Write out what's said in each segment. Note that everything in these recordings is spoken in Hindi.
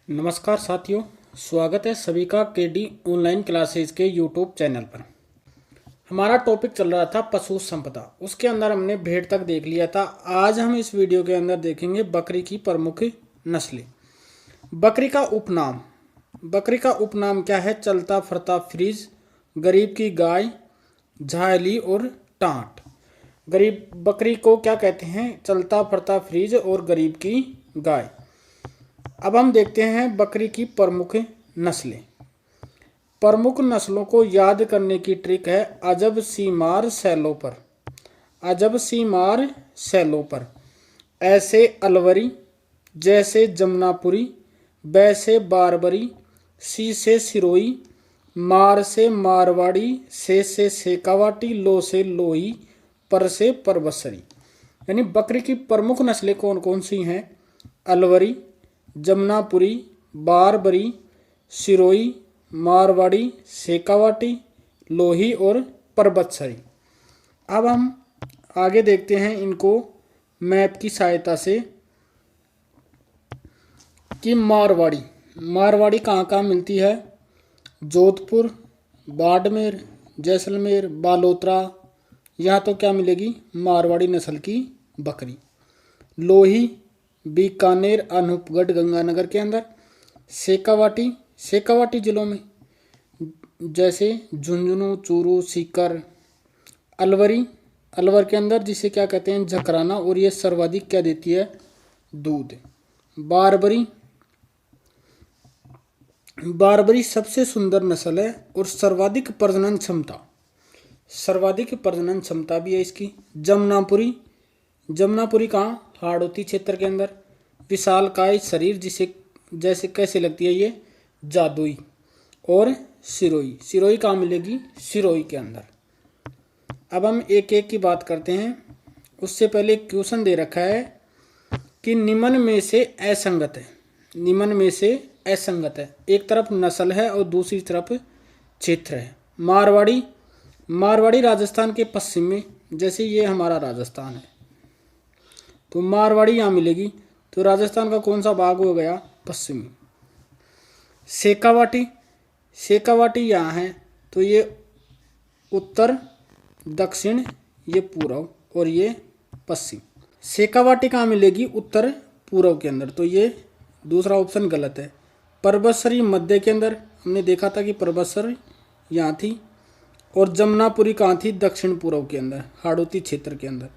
नमस्कार साथियों, स्वागत है सभी का केडी ऑनलाइन क्लासेस के यूट्यूब चैनल पर। हमारा टॉपिक चल रहा था पशु संपदा। उसके अंदर हमने भेड़ तक देख लिया था। आज हम इस वीडियो के अंदर देखेंगे बकरी की प्रमुख नस्लें। बकरी का उपनाम, बकरी का उपनाम क्या है? चलता फिरता फ्रीज, गरीब की गाय, झायली और टाँट। गरीब बकरी को क्या कहते हैं? चलता फिरता फ्रीज और गरीब की गाय। अब हम देखते हैं बकरी की प्रमुख नस्लें। प्रमुख नस्लों को याद करने की ट्रिक है अजब सीमार सैलों पर। अजब सीमार सैलों पर ऐसे अलवरी, जैसे जमुनापुरी, वैसे बारबरी, सी से सिरोई, मार से मारवाड़ी, से शेखावाटी, लो से लोही, पर से परबसरी। यानी बकरी की प्रमुख नस्लें कौन कौन सी हैं? अलवरी, जमुनापुरी, बारबरी, सिरोई, मारवाड़ी, शेखावाटी, लोही और परबतसरी। अब हम आगे देखते हैं इनको मैप की सहायता से कि मारवाड़ी कहाँ कहाँ मिलती है? जोधपुर, बाड़मेर, जैसलमेर, बालोतरा। यहाँ तो क्या मिलेगी? मारवाड़ी नस्ल की बकरी। लोही बीकानेर, अनूपगढ़, गंगानगर के अंदर। शेखावाटी जिलों में जैसे झुंझुनू, चूरू, सीकर। अलवर के अंदर जिसे क्या कहते हैं? झकराना, और ये सर्वाधिक क्या देती है? दूध। बारबरी सबसे सुंदर नस्ल है और सर्वाधिक प्रजनन क्षमता भी है इसकी। जमुनापुरी कहाँ? हाड़ौती क्षेत्र के अंदर। विशालकाय शरीर, जिसे जैसे कैसे लगती है ये? जादुई। और सिरोई कहाँ मिलेगी? सिरोई के अंदर। अब हम एक एक की बात करते हैं। उससे पहले एक क्वेश्चन दे रखा है कि निम्न में से असंगत है। एक तरफ नस्ल है और दूसरी तरफ क्षेत्र है। मारवाड़ी राजस्थान के पश्चिम में, जैसे ये हमारा राजस्थान है तो मारवाड़ी यहाँ मिलेगी। तो राजस्थान का कौन सा भाग हो गया? पश्चिमी। शेखावाटी यहाँ है तो ये उत्तर, दक्षिण, ये पूर्व और ये पश्चिम। शेखावाटी कहाँ मिलेगी? उत्तर पूर्व के अंदर, तो ये दूसरा ऑप्शन गलत है। परबतसरी मध्य के अंदर, हमने देखा था कि परबतसर यहाँ थी। और जमुनापुरी कहाँ थी? दक्षिण पूर्व के अंदर, हाड़ौती क्षेत्र के अंदर,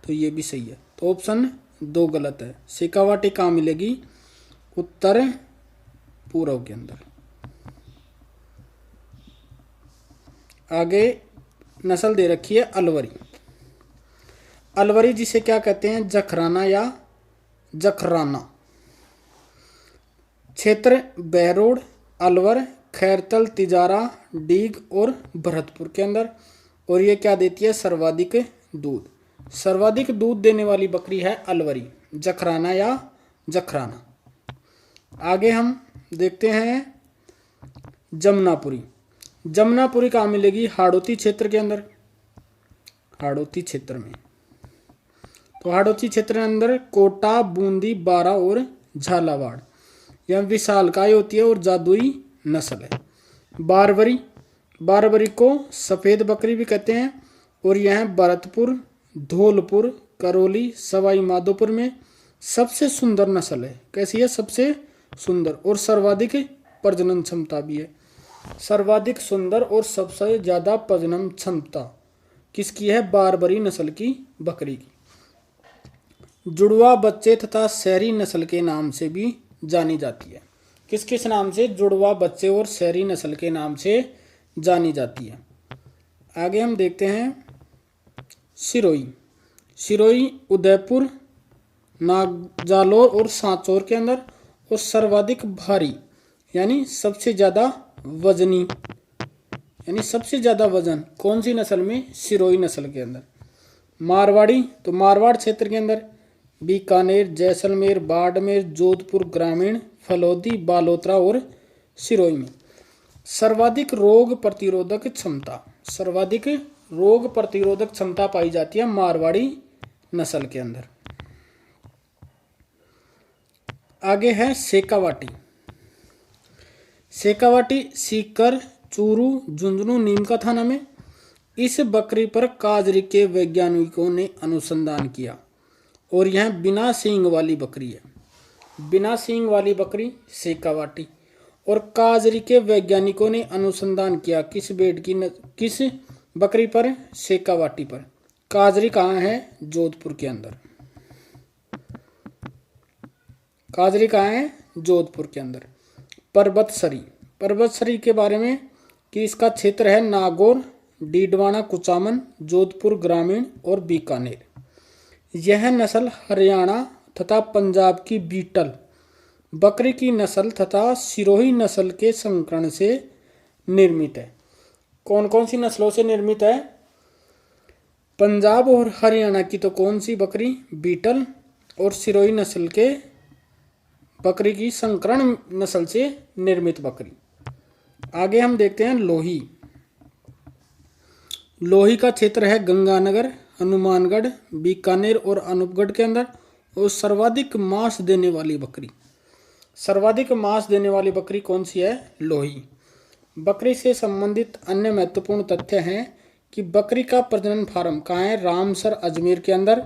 तो ये भी सही है। तो ऑप्शन 2 गलत है। शेखावाटी कहाँ मिलेगी? उत्तर पूर्व के अंदर। आगे नस्ल दे रखी है अलवरी जिसे क्या कहते हैं? जखराना या जखराना। क्षेत्र बहरोड, अलवर, खैरतल, तिजारा, डीग और भरतपुर के अंदर। और ये क्या देती है? सर्वाधिक दूध देने वाली बकरी है अलवरी, जखराना या जखराना। आगे हम देखते हैं जमुनापुरी कहाँ मिलेगी? हाड़ौती क्षेत्र के अंदर, हाड़ौती क्षेत्र में। तो हाड़ौती क्षेत्र के अंदर कोटा, बूंदी, बारा और झालावाड़। यह विशालकाय होती है और जादुई नस्ल है। बारबरी को सफ़ेद बकरी भी कहते हैं और यह भरतपुर, धौलपुर, करौली, सवाई माधोपुर में सबसे सुंदर नस्ल है। कैसी है? सबसे सुंदर और सर्वाधिक प्रजनन क्षमता भी है। सर्वाधिक सुंदर और सबसे ज़्यादा प्रजनन क्षमता किसकी है? बारबरी नस्ल की बकरी की। जुड़वा बच्चे तथा शहरी नस्ल के नाम से भी जानी जाती है। किस नाम से? जुड़वा बच्चे और शहरी नस्ल के नाम से जानी जाती है। आगे हम देखते हैं सिरोई उदयपुर, नागजालोर और सांचौर के अंदर। और सर्वाधिक भारी यानी सबसे ज़्यादा वजन कौन सी नस्ल में? सिरोई नस्ल के अंदर। मारवाड़ी, तो मारवाड़ क्षेत्र के अंदर बीकानेर, जैसलमेर, बाड़मेर, जोधपुर ग्रामीण, फलौदी, बालोतरा और सिरोई में। सर्वाधिक रोग प्रतिरोधक क्षमता पाई जाती है मारवाड़ी नस्ल के अंदर। आगे है शेखावाटी। शेखावाटी, सीकर, चूरू, झुंझुनू, नीमका थाना में। इस बकरी पर काजरी के वैज्ञानिकों ने अनुसंधान किया और यह बिना सींग वाली बकरी है। बिना सींग वाली बकरी शेखावाटी। और काजरी के वैज्ञानिकों ने अनुसंधान किया किस बकरी पर? शेखावाटी पर। काजरी कहाँ है? जोधपुर के अंदर। काजरी कहाँ है? जोधपुर के अंदर। पर्वतसरी। पर्वतसरी के बारे में कि इसका क्षेत्र है नागौर, डीडवाना, कुचामन, जोधपुर ग्रामीण और बीकानेर। यह नस्ल हरियाणा तथा पंजाब की बीटल बकरी की नस्ल तथा सिरोही नस्ल के संकरण से निर्मित है। कौन कौन सी नस्लों से निर्मित है? पंजाब और हरियाणा की तो कौन सी बकरी? बीटल। और सिरोही नस्ल के बकरी की संकरण नस्ल से निर्मित बकरी। आगे हम देखते हैं लोही। लोही का क्षेत्र है गंगानगर, हनुमानगढ़, बीकानेर और अनूपगढ़ के अंदर। और सर्वाधिक मांस देने वाली बकरी, सर्वाधिक मांस देने वाली बकरी कौन सी है? लोही। बकरी से संबंधित अन्य महत्वपूर्ण तथ्य हैं कि बकरी का प्रजनन फार्म कहाँ है? रामसर, अजमेर के अंदर।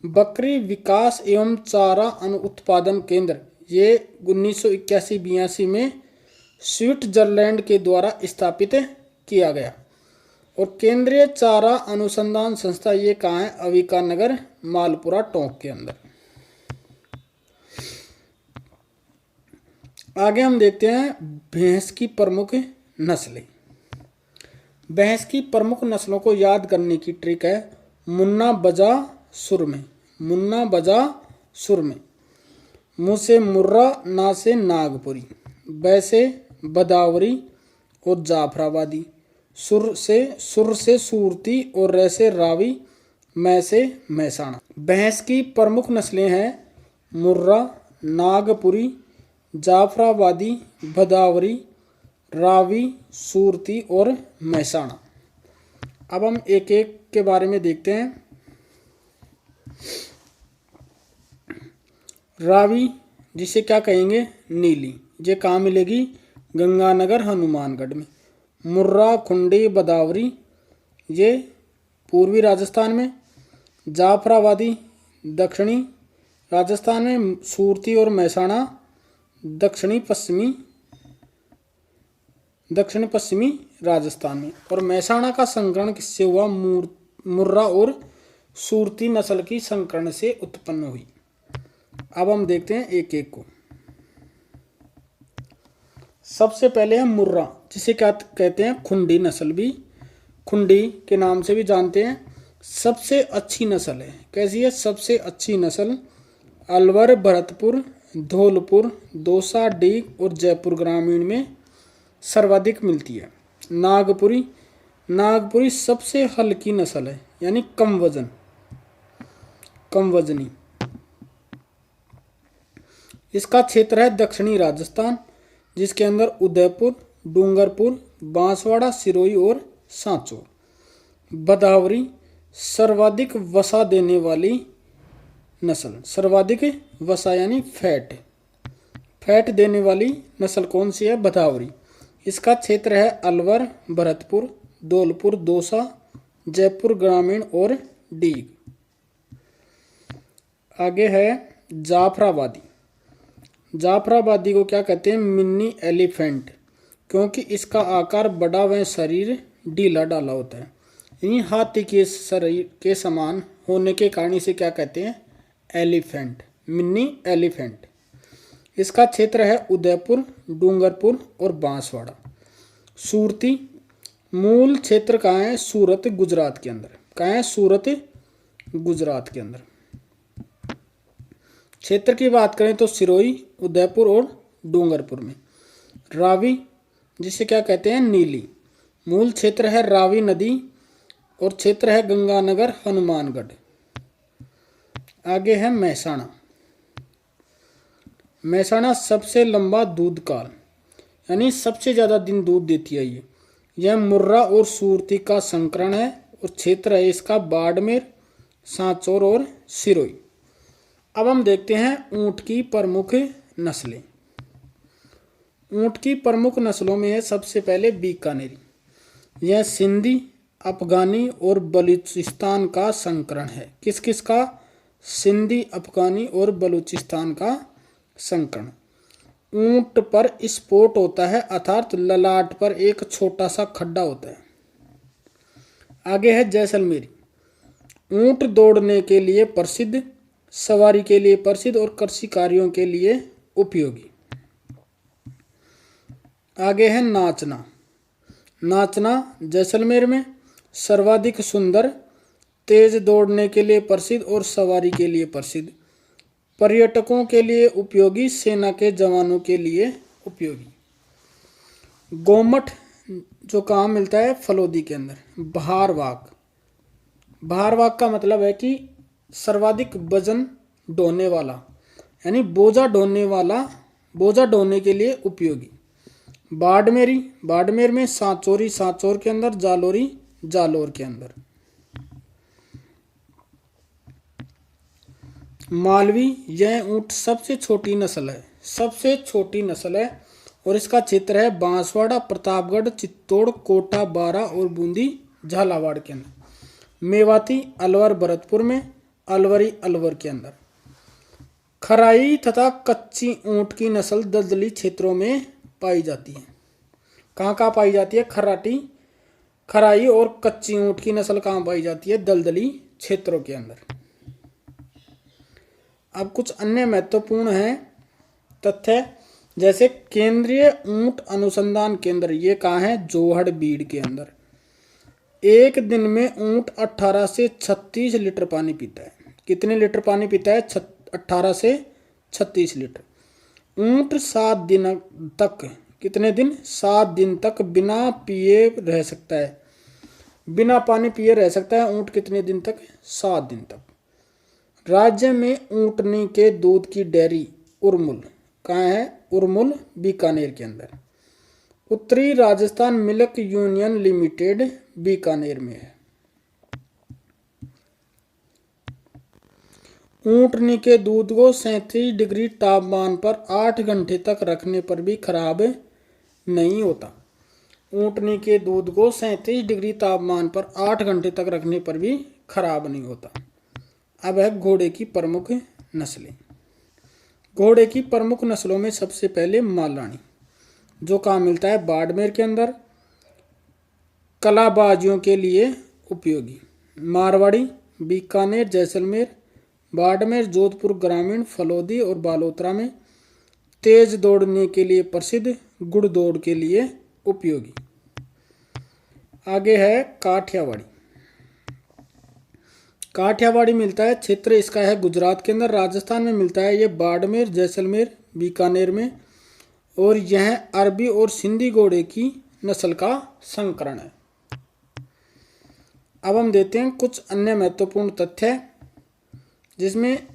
बकरी विकास एवं चारा अनुत्पादन केंद्र, ये 1981-82 में स्विट्जरलैंड के द्वारा स्थापित किया गया। और केंद्रीय चारा अनुसंधान संस्था ये कहाँ है? अविका नगर, मालपुरा, टोंक के अंदर। आगे हम देखते हैं भैंस की प्रमुख नस्लें। भैंस की प्रमुख नस्लों को याद करने की ट्रिक है मुन्ना, बजा, सुरमे। मुन्ना, बजा, सुरमे। मुँह से मुर्रा, ना से नागपुरी, बै से बदावरी और जाफराबादी, सुर से सूरती और रै से रावी, मै से महसाणा। भैंस की प्रमुख नस्लें हैं मुर्रा, नागपुरी, जाफराबादी, भदावरी, रावी, सूरती और महसाणा। अब हम एक एक के बारे में देखते हैं। रावी जिसे क्या कहेंगे? नीली। ये कहाँ मिलेगी? गंगानगर, हनुमानगढ़ में। मुर्रा, खुंडी, बदावरी ये पूर्वी राजस्थान में। जाफराबादी दक्षिणी राजस्थान में। सूरती और महसाणा दक्षिण पश्चिमी राजस्थान में। और महसाणा का संकरण किससे हुआ? मुर्रा और सूरती नस्ल की संकरण से उत्पन्न हुई। अब हम देखते हैं एक एक को। सबसे पहले है मुर्रा, जिसे क्या कहते हैं? खुंडी नस्ल, भी खुंडी के नाम से भी जानते हैं। सबसे अच्छी नस्ल है। कैसी है? सबसे अच्छी नस्ल अलवर, भरतपुर, धौलपुर, दौसा, डीग और जयपुर ग्रामीण में सर्वाधिक मिलती है। नागपुरी, नागपुरी सबसे हल्की नस्ल है, यानी कम वजनी। इसका क्षेत्र है दक्षिणी राजस्थान, जिसके अंदर उदयपुर, डूंगरपुर, बांसवाड़ा, सिरोही और सांचौर। बदावरी सर्वाधिक वसा देने वाली नस्ल। सर्वाधिक वसा यानी फैट देने वाली नस्ल कौन सी है? बदावरी। इसका क्षेत्र है अलवर, भरतपुर, धौलपुर, दौसा, जयपुर ग्रामीण और डीग। आगे है जाफराबादी। जाफराबादी को क्या कहते हैं? मिनी एलिफेंट, क्योंकि इसका आकार बड़ा व शरीर ढीला ढाला होता है। यानी हाथी के शरीर के समान होने के कारण इसे क्या कहते हैं? Elephant, mini elephant. इसका क्षेत्र है उदयपुर, डूंगरपुर और बांसवाड़ा। सूरती मूल क्षेत्र कहाँ है? सूरत, गुजरात के अंदर। कहाँ है? सूरत, गुजरात के अंदर। क्षेत्र की बात करें तो सिरोही, उदयपुर और डूंगरपुर में। रावी जिसे क्या कहते हैं? नीली। मूल क्षेत्र है रावी नदी और क्षेत्र है गंगानगर, हनुमानगढ़। आगे है महसाणा। महसाणा सबसे लंबा दूध काल, यानी सबसे ज़्यादा दिन दूध देती है ये। यह मुर्रा और सूरती का संकरण है और क्षेत्र है इसका बाड़मेर, सांचौर और सिरोही। अब हम देखते हैं ऊंट की प्रमुख नस्लें। ऊंट की प्रमुख नस्लों में है सबसे पहले बीकानेरी। यह सिंधी, अफगानी और बलूचिस्तान का संकरण है। किस किस का? सिंधी, अफगानी और बलूचिस्तान का संकरण। ऊंट पर स्पॉट होता है अर्थात ललाट पर एक छोटा सा खड्डा होता है। आगे है जैसलमेरी। ऊंट दौड़ने के लिए प्रसिद्ध, सवारी के लिए प्रसिद्ध और कृषि कार्यों के लिए उपयोगी। आगे है नाचना। नाचना जैसलमेर में सर्वाधिक सुंदर, तेज दौड़ने के लिए प्रसिद्ध और सवारी के लिए प्रसिद्ध, पर्यटकों के लिए उपयोगी, सेना के जवानों के लिए उपयोगी। गोमठ जो कहाँ मिलता है? फलोदी के अंदर। भारवाक। भारवाक का मतलब है कि सर्वाधिक वजन ढोने वाला, यानी बोझा ढोने वाला, बोझा ढोने के लिए उपयोगी। बाड़मेरी, बाड़मेर में। सांचौरी, सांचौर के अंदर। जालोरी, जालोर के अंदर। मालवी, यह ऊंट सबसे छोटी नस्ल है, सबसे छोटी नस्ल है और इसका क्षेत्र है बांसवाड़ा, प्रतापगढ़, चित्तौड़, कोटा, बारा और बूंदी, झालावाड़ के अंदर। मेवाती, अलवर भरतपुर में। अलवरी, अलवर के अंदर। खराई तथा कच्ची ऊंट की नस्ल दलदली क्षेत्रों में पाई जाती है। कहाँ कहाँ पाई जाती है? खराई और कच्ची ऊंट की नस्ल कहाँ पाई जाती है? दलदली क्षेत्रों के अंदर। अब कुछ अन्य महत्वपूर्ण हैं तथ्य, जैसे केंद्रीय ऊंट अनुसंधान केंद्र, ये कहाँ है? जोहड़, बीड़ के अंदर। एक दिन में ऊंट 18 से 36 लीटर पानी पीता है। कितने लीटर पानी पीता है? 18 से 36 लीटर। ऊंट 7 दिन तक, कितने दिन? 7 दिन तक बिना पिए रह सकता है, बिना पानी पिए रह सकता है ऊंट। कितने दिन तक? 7 दिन तक। राज्य में ऊंटनी के दूध की डेयरी उरमुल, कहाँ है? उरमुल, बीकानेर के अंदर। उत्तरी Rajasthan milk union limited Bikaner में है। ऊंटनी के दूध को 37 डिग्री तापमान पर 8 घंटे तक रखने पर भी खराब नहीं होता। ऊंटनी के दूध को 37 डिग्री तापमान पर 8 घंटे तक रखने पर भी खराब नहीं होता। अब है घोड़े की प्रमुख नस्लें। घोड़े की प्रमुख नस्लों में सबसे पहले मालानी, जो कहाँ मिलता है? बाड़मेर के अंदर, कलाबाजियों के लिए उपयोगी। मारवाड़ी, बीकानेर, जैसलमेर, बाड़मेर, जोधपुर ग्रामीण, फलोदी और बालोतरा में। तेज दौड़ने के लिए प्रसिद्ध, गुड़ दौड़ के लिए उपयोगी। आगे है काठियावाड़ी। काठियावाड़ी मिलता है, क्षेत्र इसका है गुजरात के अंदर। राजस्थान में मिलता है ये बाड़मेर, जैसलमेर, बीकानेर में। और यह अरबी और सिंधी घोड़े की नस्ल का संकरण है। अब हम देते हैं कुछ अन्य महत्वपूर्ण तथ्य, जिसमें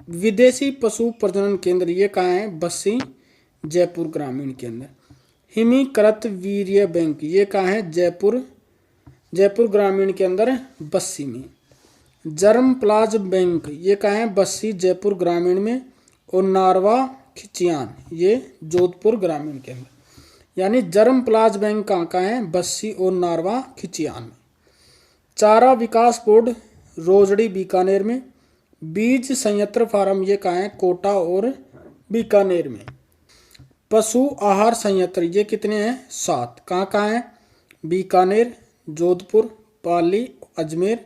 विदेशी पशु प्रजनन केंद्र, ये कहाँ है? बस्सी, जयपुर ग्रामीण के अंदर। हिमीकृत वीर्य बैंक, ये कहाँ है? जयपुर, जयपुर ग्रामीण के अंदर, बस्सी में। जर्म प्लाज बैंक, ये कहाँ है? बस्सी, जयपुर ग्रामीण में। और नारवा खिचियान, ये जोधपुर ग्रामीण के अंदर। यानी जर्म प्लाज बैंक कहाँ कहाँ है? बस्सी और नारवा खिचियान में। चारा विकास बोर्ड रोजड़ी, बीकानेर में। बीज संयंत्र फार्म, ये कहाँ है? कोटा और बीकानेर में। पशु आहार संयंत्र, ये कितने हैं? 7। कहाँ कहाँ है? बीकानेर, जोधपुर, पाली, अजमेर,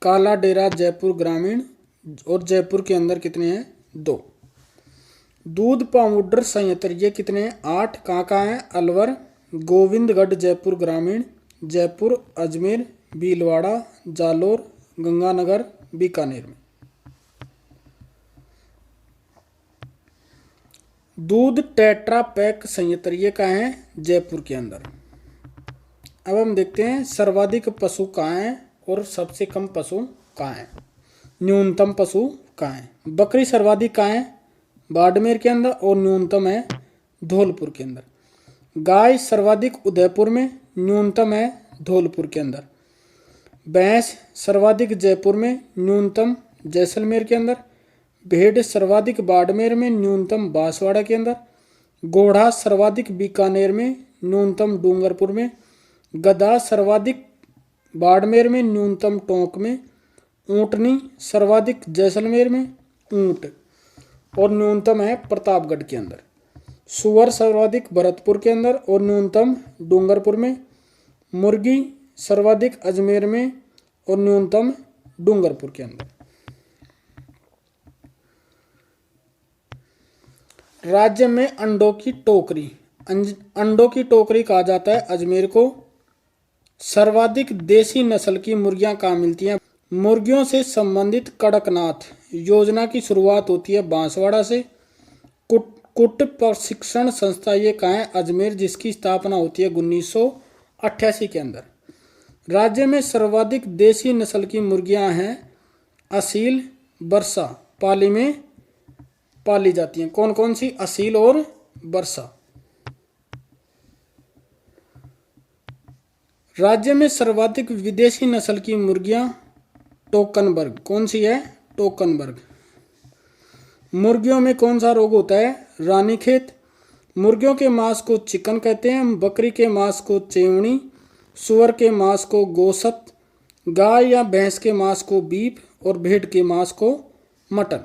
काला डेरा, जयपुर ग्रामीण। और जयपुर के अंदर कितने हैं? 2। दूध पाउडर संयंत्र, ये कितने हैं? 8। कहाँ कहाँ है? अलवर, गोविंदगढ़, जयपुर ग्रामीण, जयपुर, अजमेर, भीलवाड़ा, जालोर, गंगानगर, बीकानेर में। दूध टेट्रा पैक संयंत्र, ये कहाँ है? जयपुर के अंदर। अब हम देखते हैं सर्वाधिक पशु कहाँ हैं और सबसे कम पशु कहाँ हैं, न्यूनतम पशु कहाँ हैं। बकरी सर्वाधिक कहाँ है? बाड़मेर के अंदर और न्यूनतम है धौलपुर के अंदर। गाय सर्वाधिक उदयपुर में, न्यूनतम है धौलपुर के अंदर। भैंस सर्वाधिक जयपुर में, न्यूनतम जैसलमेर के अंदर। भेड़ सर्वाधिक बाड़मेर में, न्यूनतम बांसवाड़ा के अंदर। घोड़ा सर्वाधिक बीकानेर में, न्यूनतम डूंगरपुर में। गधा सर्वाधिक बाड़मेर में, न्यूनतम टोंक में। ऊंटनी सर्वाधिक जैसलमेर में, ऊंट, और न्यूनतम है प्रतापगढ़ के अंदर। सुअर सर्वाधिक भरतपुर के अंदर और न्यूनतम डूंगरपुर में। मुर्गी सर्वाधिक अजमेर में और न्यूनतम डूंगरपुर के अंदर। राज्य में अंडों की टोकरी, अंडों की टोकरी कहा जाता है अजमेर को। सर्वाधिक देसी नस्ल की मुर्गियां कहाँ मिलती हैं? मुर्गियों से संबंधित कड़कनाथ योजना की शुरुआत होती है बांसवाड़ा से। कुट प्रशिक्षण संस्था ये कहाँ है? अजमेर, जिसकी स्थापना होती है 1988 के अंदर। राज्य में सर्वाधिक देसी नस्ल की मुर्गियां हैं असील, बरसा, पाली में पाली जाती हैं। कौन कौन सी? असील और बरसा। राज्य में सर्वाधिक विदेशी नस्ल की मुर्गियां टोकनबर्ग। कौन सी है? टोकनबर्ग। मुर्गियों में कौन सा रोग होता है? रानीखेत। मुर्गियों के मांस को चिकन कहते हैं, बकरी के मांस को चेवनी, सुअर के मांस को गोशत, गाय या भैंस के मांस को बीफ और भेड़ के मांस को मटन।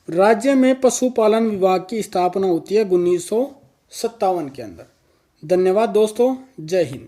राज्य में पशुपालन विभाग की स्थापना होती है 1957 के अंदर। धन्यवाद दोस्तों, जय हिंद।